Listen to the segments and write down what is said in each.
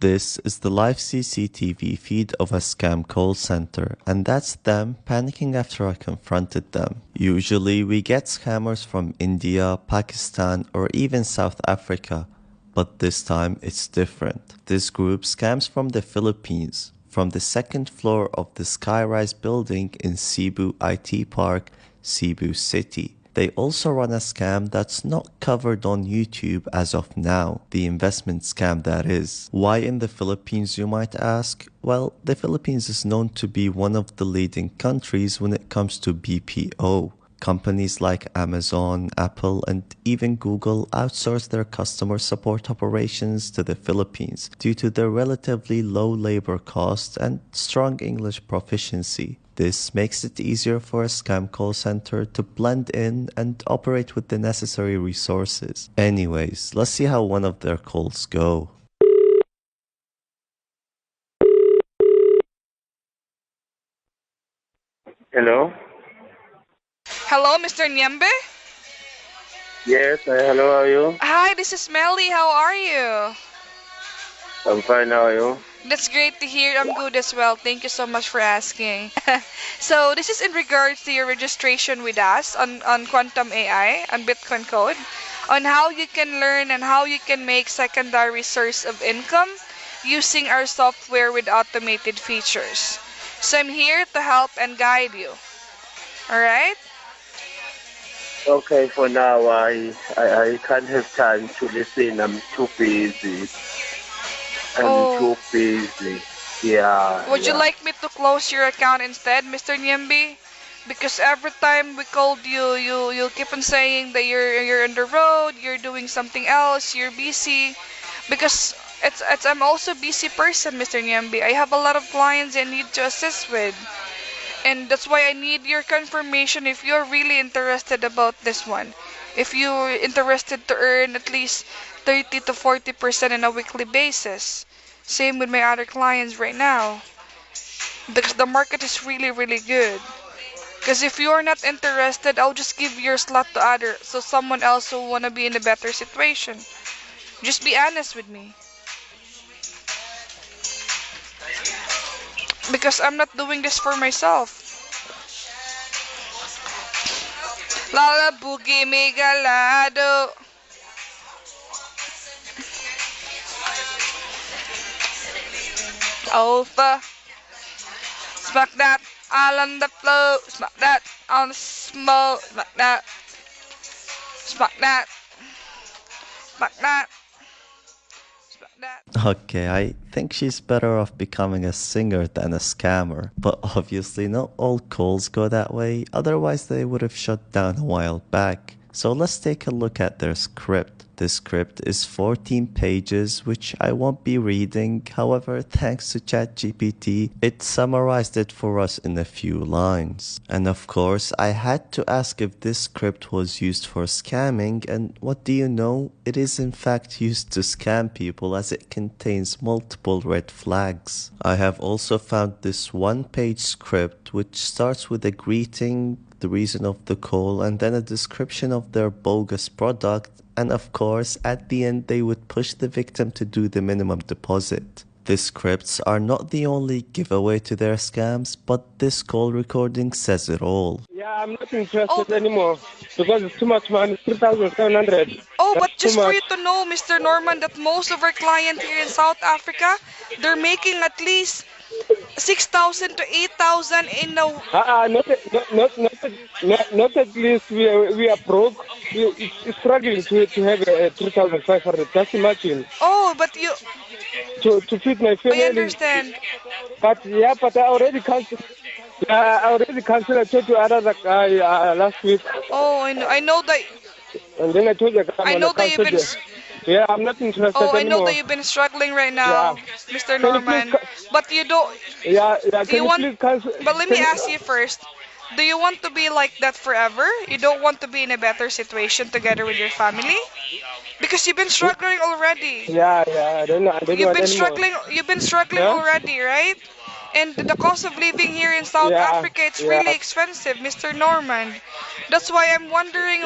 This is the live CCTV feed of a scam call center, and that's them panicking after I confronted them. Usually we get scammers from India, Pakistan, or even South Africa, but this time it's different. This group scams from the Philippines, from the second floor of the skyrise building in CEBU IT Park, Cebu City. They also run a scam that's not covered on YouTube as of now, the investment scam that is. Why in the Philippines, you might ask? Well, the Philippines is known to be one of the leading countries when it comes to BPO. Companies like Amazon, Apple, and even Google outsource their customer support operations to the Philippines due to their relatively low labor costs and strong English proficiency. This makes it easier for a scam call center to blend in and operate with the necessary resources. Anyways, let's see how one of their calls go. Hello? Hello, Mr. Nyembe? Yes, hello, how are you? Hi, this is Melly. How are you? I'm fine, how are you? That's great to hear. I'm good as well. Thank you so much for asking. So this is in regards to your registration with us on Quantum AI, on Bitcoin Code, on how you can learn and how you can make secondary source of income using our software with automated features. So I'm here to help and guide you. Alright? Okay, for now, I can't have time to listen. I'm too busy. Too busy. Yeah. Would you like me to close your account instead, Mr. Nyembi? Because every time we called you, you keep on saying that you're on the road, you're doing something else, you're busy. Because I'm also a busy person, Mr. Nyembi. I have a lot of clients I need to assist with. And that's why I need your confirmation if you're really interested about this one. If you're interested to earn at least 30 to 40% on a weekly basis. Same with my other clients right now. Because the market is really, really good. Because if you're not interested, I'll just give your slot to other, so someone else will want to be in a better situation. Just be honest with me. Because I'm not doing this for myself. Lala Boogie Migalado. Alpha. Smack that all on the floor. Smack that on the smoke. Smack that. Smack that. Smack that. Okay, I think she's better off becoming a singer than a scammer, but obviously not all calls go that way, otherwise they would have shut down a while back. So let's take a look at their script. This script is 14 pages, which I won't be reading. However, thanks to ChatGPT, it summarized it for us in a few lines. And of course, I had to ask if this script was used for scamming, and what do you know? It is in fact used to scam people as it contains multiple red flags. I have also found this one-page script which starts with a greeting, the reason of the call, and then a description of their bogus product, and of course, at the end they would push the victim to do the minimum deposit. These scripts are not the only giveaway to their scams, but this call recording says it all. Yeah, I'm not interested anymore because it's too much money, 3,700. But just for you to know, Mr. Norman, that most of our clients here in South Africa, they're making at least 6,000 to 8,000 in a... Not at least we are broke. It's struggling to have 3,500. Just imagine. But you... To feed my family. I understand. But I already canceled. I told you another guy last week. I know that... And then I told the guy... I know that you've been... Yeah, I'm not interested anymore. I know that you've been struggling right now, Mr. Norman. But you don't... But let me ask you first. Do you want to be like that forever? You don't want to be in a better situation together with your family? Because you've been struggling already. I don't know. You've been struggling already, right? And the cost of living here in South Africa, it's really expensive, Mr. Norman. That's why I'm wondering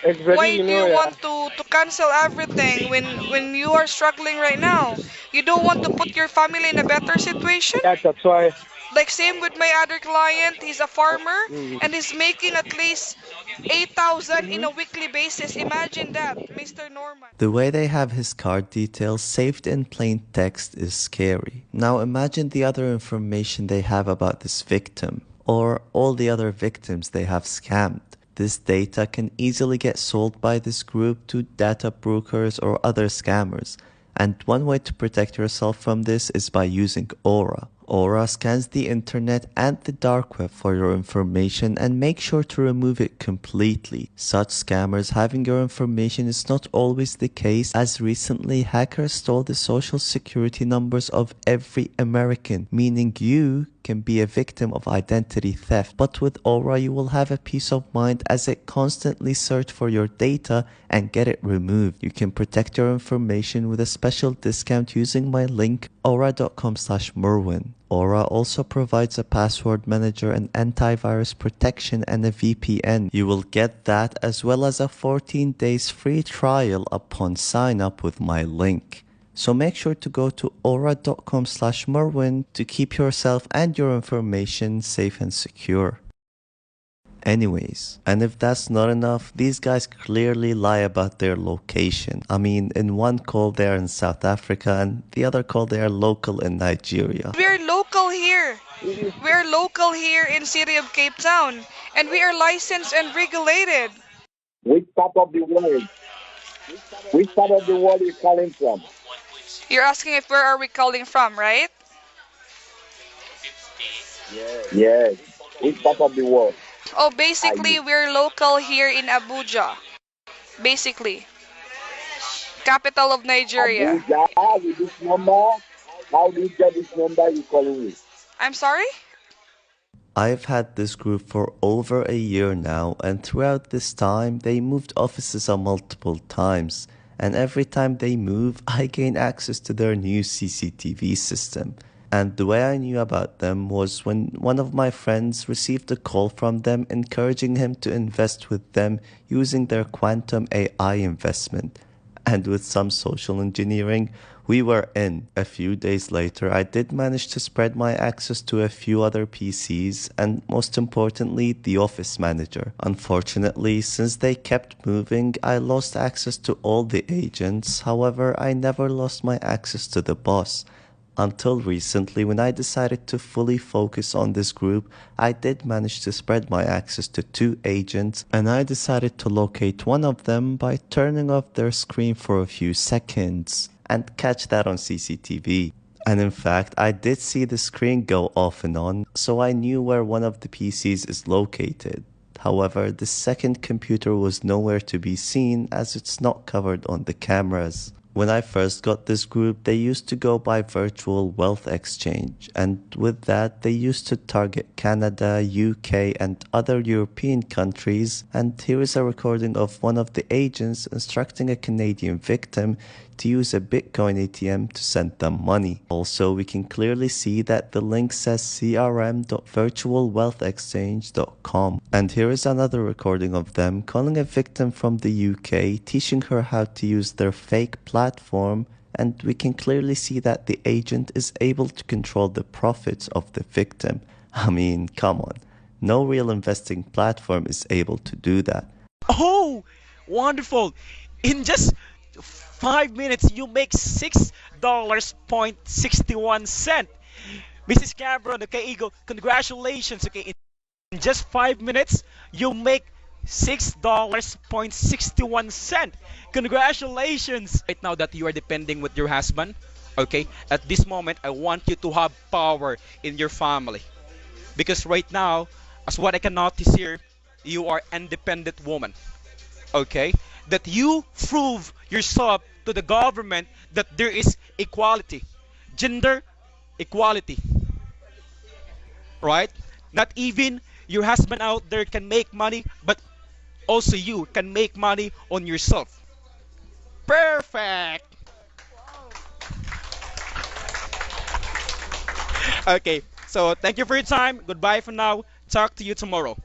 It's very, Why you do know, you yeah. want to cancel everything when you are struggling right now? You don't want to put your family in a better situation? Yeah, that's why. Like same with my other client, he's a farmer Mm. and he's making at least 8,000 in Mhm. a weekly basis. Imagine that, Mr. Norman. The way they have his card details saved in plain text is scary. Now imagine the other information they have about this victim, or all the other victims they have scammed. This data can easily get sold by this group to data brokers or other scammers. And one way to protect yourself from this is by using Aura. Aura scans the internet and the dark web for your information and make sure to remove it completely. Such scammers having your information is not always the case, as recently hackers stole the social security numbers of every American, meaning you can be a victim of identity theft. But with Aura you will have a peace of mind as it constantly search for your data and get it removed. You can protect your information with a special discount using my link aura.com/merwin. Aura also provides a password manager, and antivirus protection, and a VPN. You will get that as well as a 14 days free trial upon sign up with my link. So make sure to go to aura.com/merwin to keep yourself and your information safe and secure. Anyways, and if that's not enough, these guys clearly lie about their location. I mean, in one call they're in South Africa and the other call they are local in Nigeria. We're local here. We're local here in City of Cape Town and we are licensed and regulated. Which part of the world? Which part of the world are you calling from? You're asking if where are we calling from, right? Yes. Which part of the world? Oh, basically we're local here in Abuja. Basically. Capital of Nigeria. Abuja, with this number? How do you get this number you calling me? I'm sorry? I've had this group for over a year now, and throughout this time they moved offices multiple times, and every time they move I gain access to their new CCTV system. And the way I knew about them was when one of my friends received a call from them encouraging him to invest with them using their quantum AI investment. And with some social engineering, we were in. A few days later, I did manage to spread my access to a few other PCs and most importantly, the office manager. Unfortunately, since they kept moving, I lost access to all the agents. However, I never lost my access to the boss. Until recently, when I decided to fully focus on this group, I did manage to spread my access to 2 agents, and I decided to locate one of them by turning off their screen for a few seconds and catch that on CCTV. And in fact, I did see the screen go off and on, so I knew where one of the PCs is located. However, the second computer was nowhere to be seen as it's not covered on the cameras. When I first got this group, they used to go by virtual wealth exchange, and with that they used to target Canada, UK and other European countries. And here is a recording of one of the agents instructing a Canadian victim to use a Bitcoin ATM to send them money. Also, we can clearly see that the link says crm.virtualwealthexchange.com. And here is another recording of them calling a victim from the UK, teaching her how to use their fake platform, and we can clearly see that the agent is able to control the profits of the victim. I mean, come on. No real investing platform is able to do that. Oh, wonderful. In just 5 minutes, you make $6.61. Mrs. Cameron, okay, Eagle, congratulations. Okay, in just 5 minutes, you make $6.61. Congratulations. Right now that you are depending with your husband, okay, at this moment, I want you to have power in your family. Because right now, as what I can notice here, you are independent woman. Okay? That you prove yourself to the government that there is equality, gender equality, right? Not even your husband out there can make money, but also you can make money on yourself. Perfect. Okay, so thank you for your time. Goodbye for now. Talk to you tomorrow.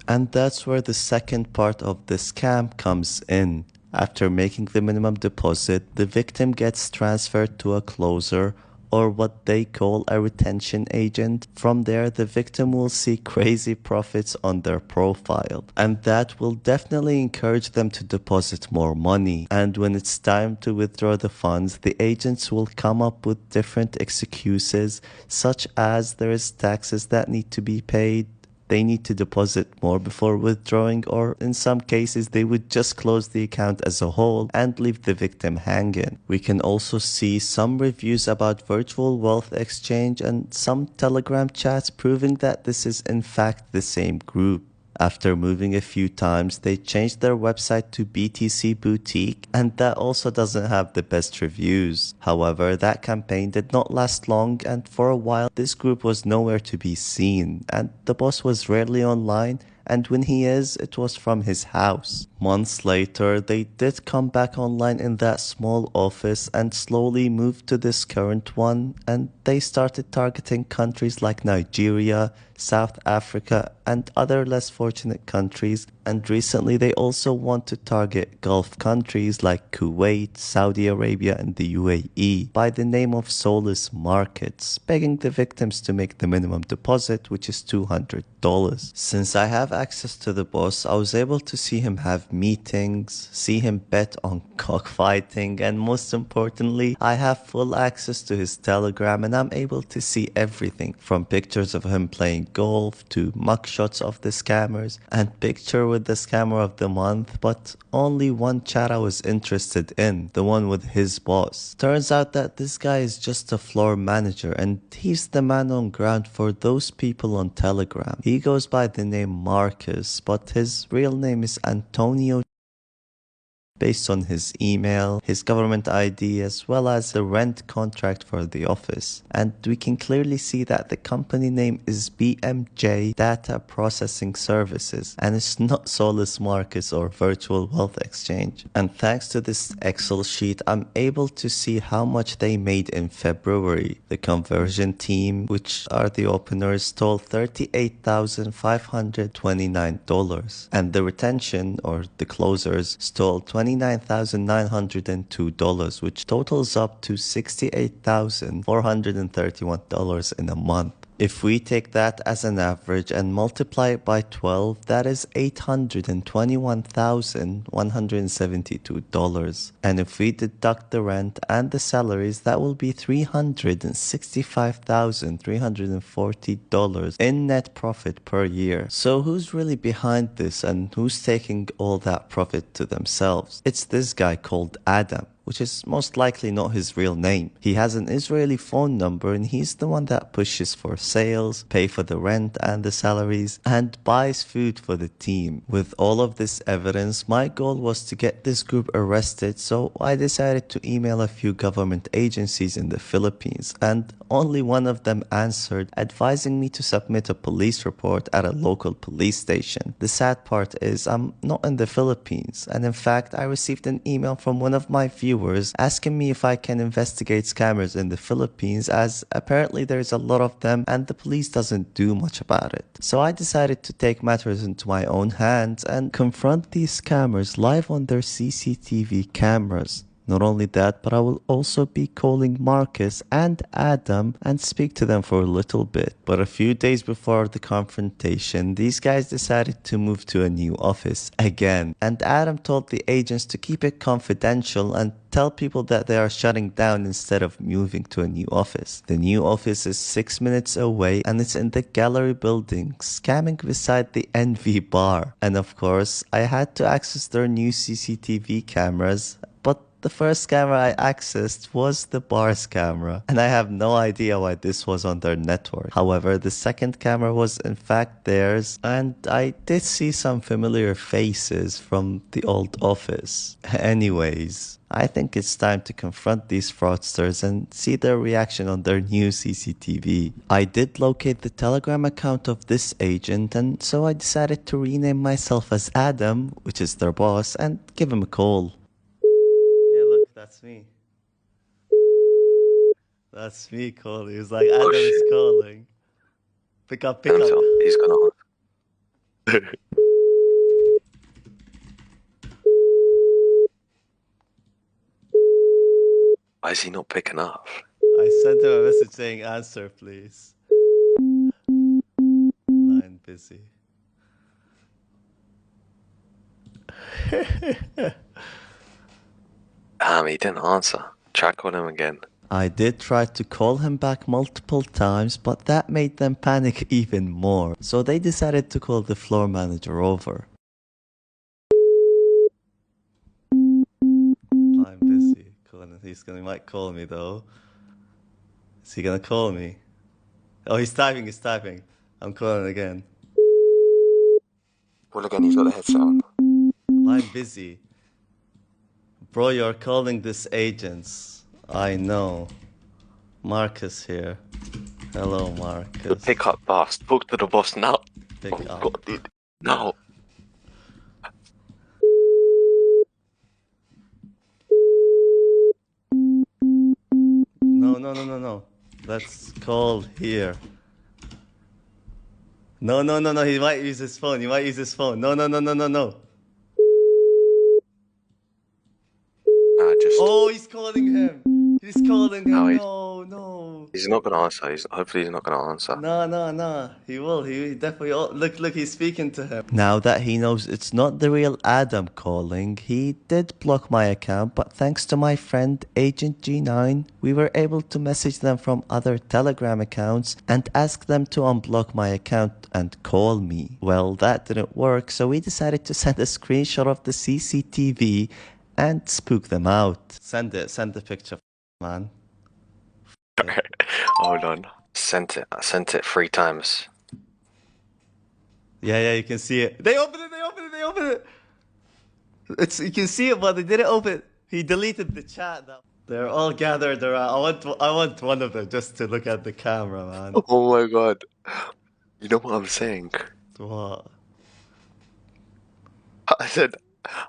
And that's where the second part of the scam comes in. After making the minimum deposit, the victim gets transferred to a closer or what they call a retention agent. From there, the victim will see crazy profits on their profile, and that will definitely encourage them to deposit more money. And when it's time to withdraw the funds, the agents will come up with different excuses, such as there is taxes that need to be paid, they need to deposit more before withdrawing, or in some cases they would just close the account as a whole and leave the victim hanging. We can also see some reviews about virtual wealth exchange and some Telegram chats proving that this is in fact the same group. After moving a few times, they changed their website to BTC Boutique, and that also doesn't have the best reviews. However, that campaign did not last long, and for a while this group was nowhere to be seen, and the boss was rarely online, and when he is, it was from his house. Months later, they did come back online in that small office and slowly moved to this current one, and they started targeting countries like Nigeria, South Africa, and other less fortunate countries, and recently they also want to target Gulf countries like Kuwait, Saudi Arabia, and the UAE by the name of soulless markets, begging the victims to make the minimum deposit, which is $200. Since I have access to the boss, I was able to see him have meetings, see him bet on cockfighting, and most importantly, I have full access to his Telegram, and I'm able to see everything from pictures of him playing golf to mugshots of the scammers and picture with the scammer of the month, but only one chat I was interested in, the one with his boss. Turns out that this guy is just a floor manager and he's the man on ground for those people on Telegram. He goes by the name Marcus, but his real name is Antonio, based on his email, his government ID, as well as the rent contract for the office. And we can clearly see that the company name is BMJ Data Processing Services, and it's not Solus Marcus or Virtual Wealth Exchange. And thanks to this Excel sheet, I'm able to see how much they made in February. The conversion team, which are the openers, stole $38,529, and the retention, or the closers, stole $29,902, which totals up to $68,431 in a month. If we take that as an average and multiply it by 12, that is $821,172. And if we deduct the rent and the salaries, that will be $365,340 in net profit per year. So who's really behind this and who's taking all that profit to themselves? It's this guy called Adam, which is most likely not his real name. He has an Israeli phone number and he's the one that pushes for sales, pay for the rent and the salaries, and buys food for the team. With all of this evidence, my goal was to get this group arrested, so I decided to email a few government agencies in the Philippines, and only one of them answered, advising me to submit a police report at a local police station. The sad part is I'm not in the Philippines, and in fact I received an email from one of my viewers asking me if I can investigate scammers in the Philippines, as apparently there's a lot of them and the police doesn't do much about it. So I decided to take matters into my own hands and confront these scammers live on their CCTV cameras. Not only that, but I will also be calling Marcus and Adam and speak to them for a little bit. But a few days before the confrontation, these guys decided to move to a new office again. And Adam told the agents to keep it confidential and tell people that they are shutting down instead of moving to a new office. The new office is 6 minutes away and it's in the gallery building, scamming beside the NV bar. And of course, I had to access their new CCTV cameras, but the first camera I accessed was the bar's camera, and I have no idea why this was on their network. However, the second camera was in fact theirs, and I did see some familiar faces from the old office. Anyways, I think it's time to confront these fraudsters and see their reaction on their new CCTV. I did locate the Telegram account of this agent, and so I decided to rename myself as Adam, which is their boss, and give him a call. That's me. That's me calling. He's like, Adam is calling. Pick up. So he's gonna Why is he not picking up? I sent him a message saying, answer, please. Line busy. He didn't answer. Try calling him again. I did try to call him back multiple times, but that made them panic even more. So they decided to call the floor manager over. I'm busy. He might call me though. Is he gonna call me? Oh, he's typing. I'm calling again. Well, again, he's got the headset on. Line busy. Bro, you're calling this agents. I know. Marcus here. Hello, Marcus. Pick up, boss. Talk to the boss now. Pick up. God, dude. No. No. Let's call here. No. He might use his phone. No. Oh, he's calling him. No. He's not gonna answer. Hopefully he's not gonna answer. No. He will. He definitely. Oh, look. He's speaking to him. Now that he knows it's not the real Adam calling, he did block my account. But thanks to my friend Agent G9, we were able to message them from other Telegram accounts and ask them to unblock my account and call me. Well, that didn't work, so we decided to send a screenshot of the CCTV and spook them out. Send the picture, man. Hold on. I sent it 3 times. Yeah, you can see it. They opened it. You can see it, but they didn't open it. He deleted the chat. They're all gathered around. I want one of them just to look at the camera, man. Oh my god. You know what I'm saying? What? I said,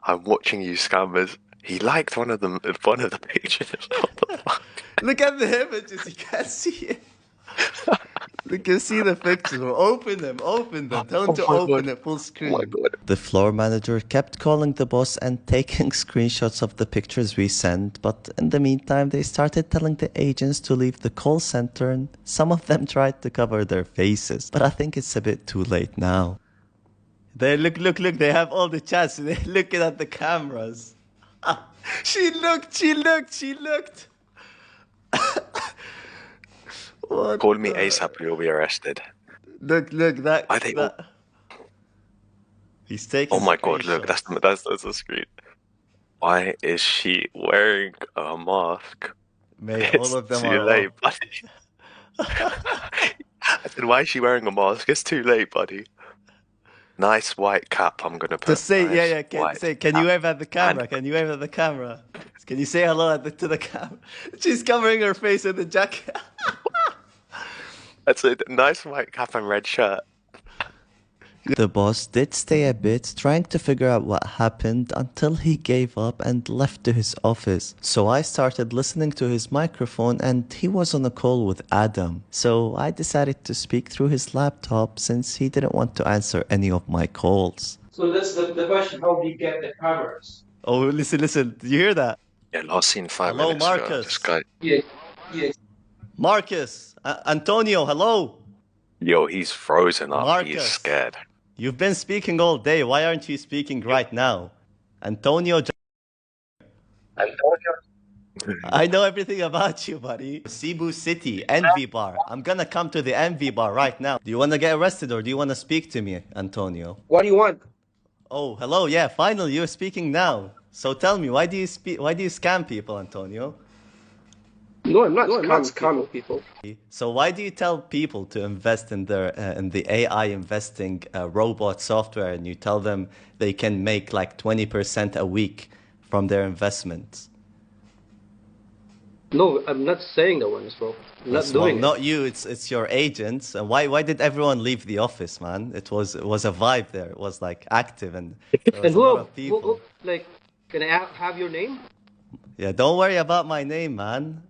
I'm watching you scammers. He liked one of the pictures. What the fuck? Look at the images. You can't see it. You can see the pictures. Open them. Tell him to open it full screen. Oh my god. The floor manager kept calling the boss and taking screenshots of the pictures we sent, but in the meantime they started telling the agents to leave the call center, and some of them tried to cover their faces. But I think it's a bit too late now. They look, they have all the chats. They're looking at the cameras. She looked. What Call me ASAP or you'll be arrested. Look, that. He's taking. Oh my god, look, that's the screen. Why is she wearing a mask? Mate, all of them too are late, buddy. I said, why is she wearing a mask? It's too late, buddy. Nice white cap, I'm gonna put. Just say, nice can you wave at the camera? Can you say hello to the camera? She's covering her face with the jacket. That's a nice white cap and red shirt. The boss did stay a bit, trying to figure out what happened until he gave up and left to his office. So I started listening to his microphone and he was on a call with Adam. So I decided to speak through his laptop since he didn't want to answer any of my calls. So that's the question, how do you get the cameras? Oh, listen, did you hear that? Yeah, last seen 5 Hello, minutes Marcus. ago. This guy. Yes. Marcus, Antonio, hello. Yo, he's frozen up. Marcus. He's scared. You've been speaking all day. Why aren't you speaking right now? Antonio. I know everything about you, buddy. Cebu City, Envy Bar. I'm gonna come to the Envy Bar right now. Do you wanna get arrested or do you wanna speak to me, Antonio? What do you want? Oh, hello. Yeah, finally you're speaking now. So tell me, why do you scam people, Antonio? No, I'm not scamming people. So why do you tell people to invest in the AI investing robot software, and you tell them they can make like 20% a week from their investments? No, I'm not saying that one as well. I'm not doing it. Not you. It's your agents. And why did everyone leave the office, man? It was a vibe there. It was like active and there was a lot of people. Who, like, can I have your name? Yeah, don't worry about my name, man.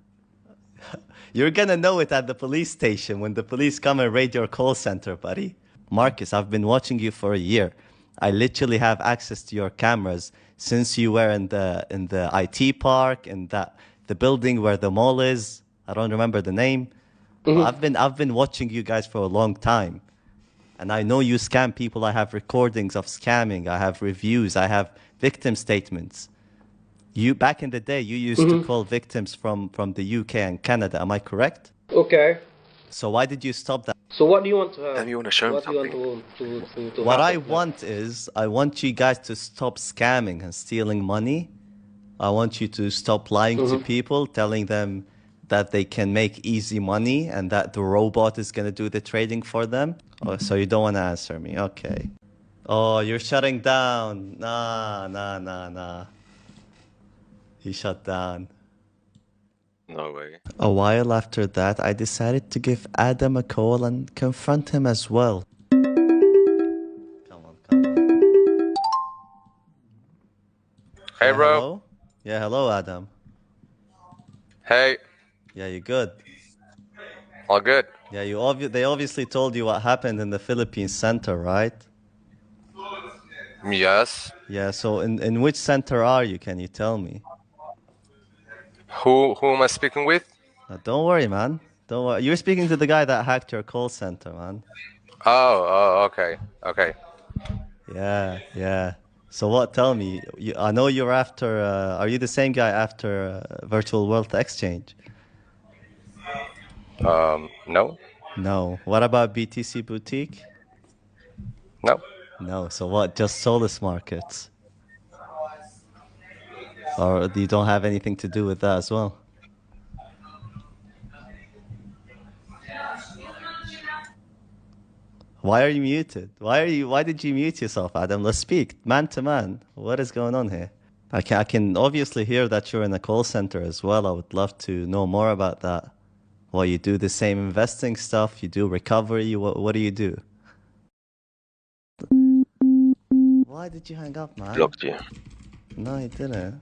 You're gonna know it at the police station when the police come and raid your call center, buddy. Marcus, I've been watching you for a year. I literally have access to your cameras since you were in the IT park, in that the building where the mall is. I don't remember the name. Mm-hmm. I've been watching you guys for a long time. And I know you scam people. I have recordings of scamming. I have reviews. I have victim statements. You back in the day, you used to call victims from the UK and Canada. Am I correct? Okay. So why did you stop that? So what do you want to have? And you want to show him something? To What I happen? want is, I want you guys to stop scamming and stealing money. I want you to stop lying to people, telling them that they can make easy money and that the robot is going to do the trading for them. Oh, so you don't want to answer me. Okay. Oh, you're shutting down. Nah. He shut down. No way. A while after that, I decided to give Adam a call and confront him as well. Come on. Hey, Yeah, bro. hello? Yeah, hello, Adam. Hey. Yeah, you good? All good. Yeah, they obviously told you what happened in the Philippines center, right? Yes. Yeah, so in which center are you? Can you tell me? Who am I speaking with? Don't worry, man. Don't worry. You're speaking to the guy that hacked your call center, man. Oh, okay. Yeah. So what? Tell me. I know you're after. Are you the same guy after Virtual Wealth Exchange? No. No. What about BTC Boutique? No. No. So what? Just Solus Markets? Or you don't have anything to do with that as well? Why are you muted? Why did you mute yourself, Adam? Let's speak man to man. What is going on here? I can obviously hear that you're in a call center as well. I would love to know more about that. Well, you do the same investing stuff, you do recovery, what do you do? Why did you hang up, man? Blocked you. No, he didn't.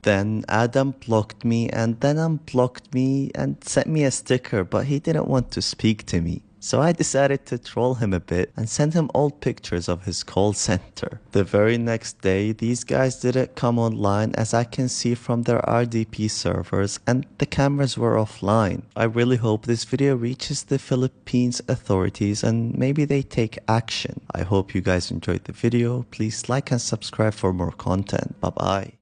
Then Adam blocked me and then unblocked me and sent me a sticker, but he didn't want to speak to me. So I decided to troll him a bit and send him old pictures of his call center. The very next day, these guys didn't come online, as I can see from their RDP servers, and the cameras were offline. I really hope this video reaches the Philippines authorities and maybe they take action. I hope you guys enjoyed the video. Please like and subscribe for more content. Bye bye.